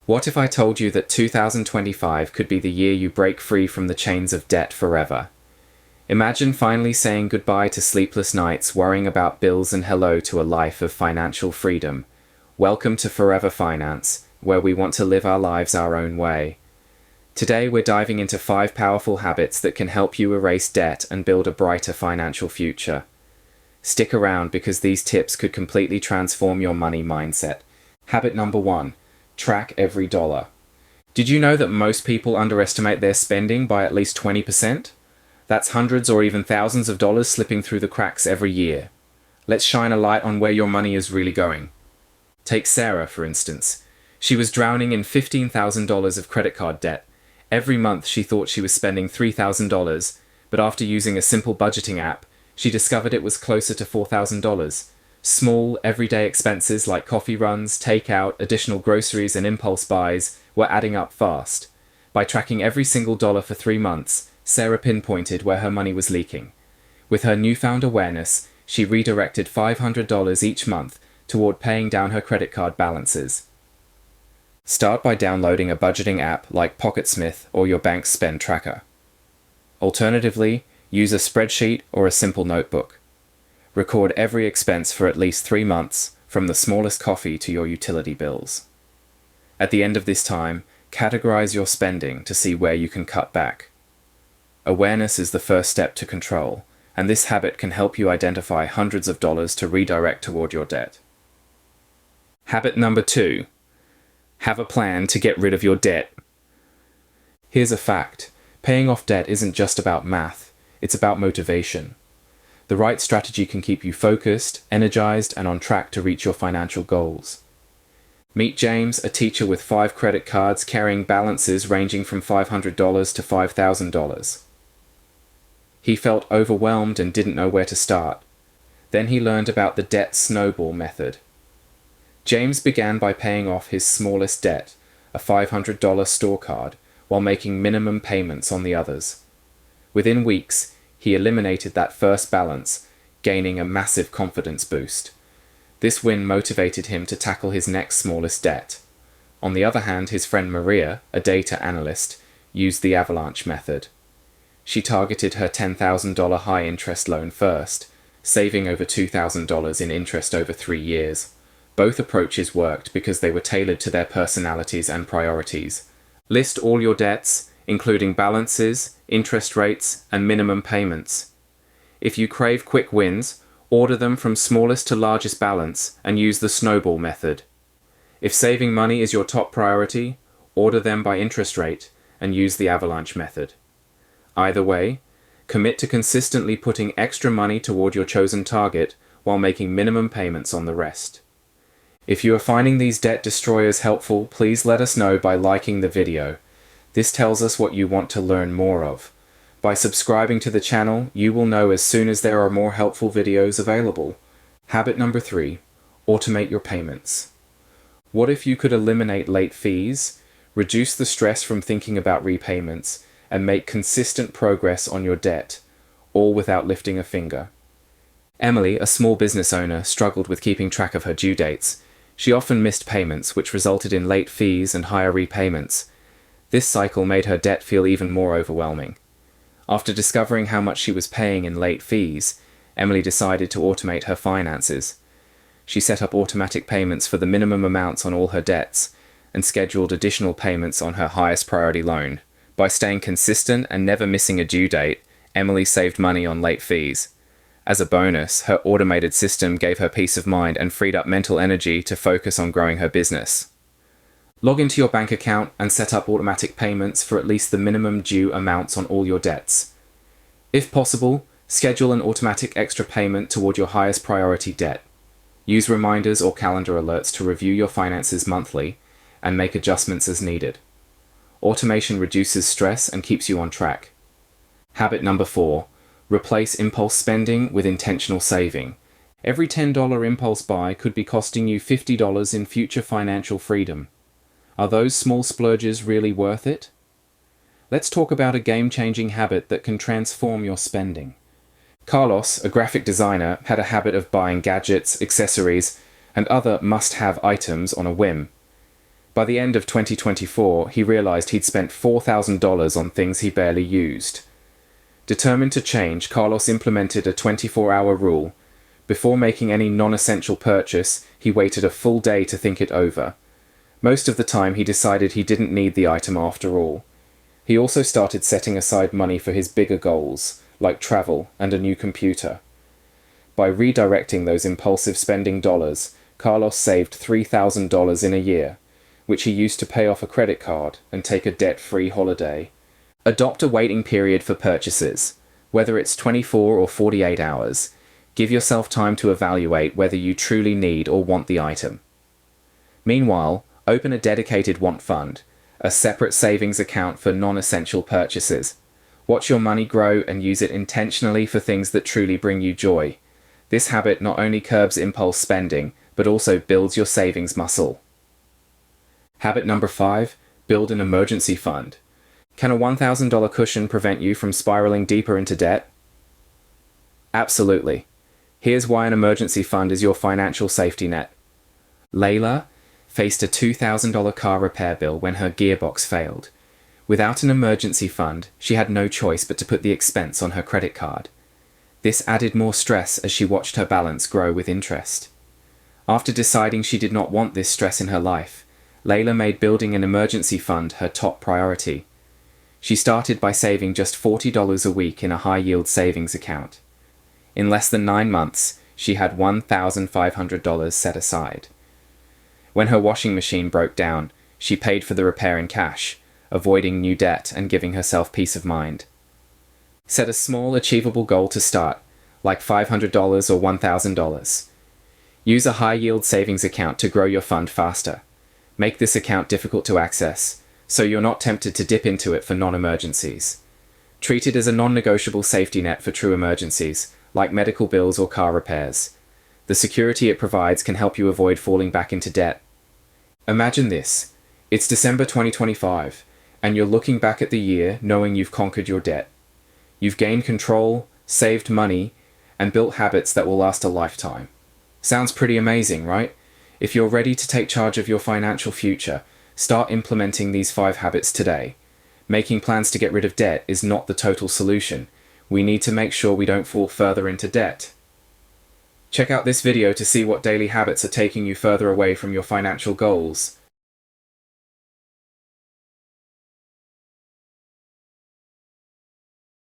What if I told you that 2025 could be the year you break free from the chains of debt forever? Imagine finally saying goodbye to sleepless nights worrying about bills and hello to a life of financial freedom. Welcome to Forever Finance, where we want to live our lives our own way. Today we're diving into 5 powerful habits that can help you erase debt and build a brighter financial future. Stick around because these tips could completely transform your money mindset. Habit number 1. Track every dollar. Did you know that most people underestimate their spending by at least 20%? That's hundreds or even thousands of dollars slipping through the cracks every year. Let's shine a light on where your money is really going. Take Sarah, for instance. She was drowning in $15,000 of credit card debt. Every month she thought she was spending $3,000, but after using a simple budgeting app, she discovered it was closer to $4,000. Small, everyday expenses like coffee runs, takeout, additional groceries, and impulse buys were adding up fast. By tracking every single dollar for 3 months, Sarah pinpointed where her money was leaking. With her newfound awareness, she redirected $500 each month toward paying down her credit card balances. Start by downloading a budgeting app like Pocketsmith or your bank's spend tracker. Alternatively, use a spreadsheet or a simple notebook. Record every expense for at least 3 months, from the smallest coffee to your utility bills. At the end of this time, categorize your spending to see where you can cut back. Awareness is the first step to control, and this habit can help you identify hundreds of dollars to redirect toward your debt. Habit number 2. Have a plan to get rid of your debt. Here's a fact. Paying off debt isn't just about math, it's about motivation. The right strategy can keep you focused, energized, and on track to reach your financial goals. Meet James, a teacher with 5 credit cards carrying balances ranging from $500 to $5,000. He felt overwhelmed and didn't know where to start. Then he learned about the debt snowball method. James began by paying off his smallest debt, a $500 store card, while making minimum payments on the others. Within weeks, he eliminated that first balance, gaining a massive confidence boost. This win motivated him to tackle his next smallest debt. On the other hand, his friend Maria, a data analyst, used the avalanche method. She targeted her $10,000 high-interest loan first, saving over $2,000 in interest over 3 years. Both approaches worked because they were tailored to their personalities and priorities. List all your debts, including balances, interest rates, and minimum payments. If you crave quick wins, order them from smallest to largest balance and use the snowball method. If saving money is your top priority, order them by interest rate and use the avalanche method. Either way, commit to consistently putting extra money toward your chosen target while making minimum payments on the rest. If you are finding these debt destroyers helpful, please let us know by liking the video. This tells us what you want to learn more of. By subscribing to the channel, you will know as soon as there are more helpful videos available. Habit number 3. Automate your payments. What if you could eliminate late fees, reduce the stress from thinking about repayments, and make consistent progress on your debt, all without lifting a finger? Emily, a small business owner, struggled with keeping track of her due dates. She often missed payments, which resulted in late fees and higher repayments. This cycle made her debt feel even more overwhelming. After discovering how much she was paying in late fees, Emily decided to automate her finances. She set up automatic payments for the minimum amounts on all her debts and scheduled additional payments on her highest priority loan. By staying consistent and never missing a due date, Emily saved money on late fees. As a bonus, her automated system gave her peace of mind and freed up mental energy to focus on growing her business. Log into your bank account and set up automatic payments for at least the minimum due amounts on all your debts. If possible, schedule an automatic extra payment toward your highest priority debt. Use reminders or calendar alerts to review your finances monthly and make adjustments as needed. Automation reduces stress and keeps you on track. Habit number 4. Replace impulse spending with intentional saving. Every $10 impulse buy could be costing you $50 in future financial freedom. Are those small splurges really worth it? Let's talk about a game-changing habit that can transform your spending. Carlos, a graphic designer, had a habit of buying gadgets, accessories, and other must-have items on a whim. By the end of 2024, he realized he'd spent $4,000 on things he barely used. Determined to change, Carlos implemented a 24-hour rule. Before making any non-essential purchase, he waited a full day to think it over. Most of the time, he decided he didn't need the item after all. He also started setting aside money for his bigger goals, like travel and a new computer. By redirecting those impulsive spending dollars, Carlos saved $3,000 in a year, which he used to pay off a credit card and take a debt-free holiday. Adopt a waiting period for purchases. Whether it's 24 or 48 hours, give yourself time to evaluate whether you truly need or want the item. Meanwhile, open a dedicated want fund, a separate savings account for non-essential purchases. Watch your money grow and use it intentionally for things that truly bring you joy. This habit not only curbs impulse spending, but also builds your savings muscle. Habit number 5, build an emergency fund. Can a $1,000 cushion prevent you from spiraling deeper into debt? Absolutely. Here's why an emergency fund is your financial safety net. Layla faced a $2,000 car repair bill when her gearbox failed. Without an emergency fund, she had no choice but to put the expense on her credit card. This added more stress as she watched her balance grow with interest. After deciding she did not want this stress in her life, Layla made building an emergency fund her top priority. She started by saving just $40 a week in a high-yield savings account. In less than 9 months, she had $1,500 set aside. When her washing machine broke down, she paid for the repair in cash, avoiding new debt and giving herself peace of mind. Set a small, achievable goal to start, like $500 or $1,000. Use a high-yield savings account to grow your fund faster. Make this account difficult to access, so you're not tempted to dip into it for non-emergencies. Treat it as a non-negotiable safety net for true emergencies, like medical bills or car repairs. The security it provides can help you avoid falling back into debt. Imagine this. It's December 2025, and you're looking back at the year knowing you've conquered your debt. You've gained control, saved money, and built habits that will last a lifetime. Sounds pretty amazing, right? If you're ready to take charge of your financial future, start implementing these 5 habits today. Making plans to get rid of debt is not the total solution. We need to make sure we don't fall further into debt. Check out this video to see what daily habits are taking you further away from your financial goals.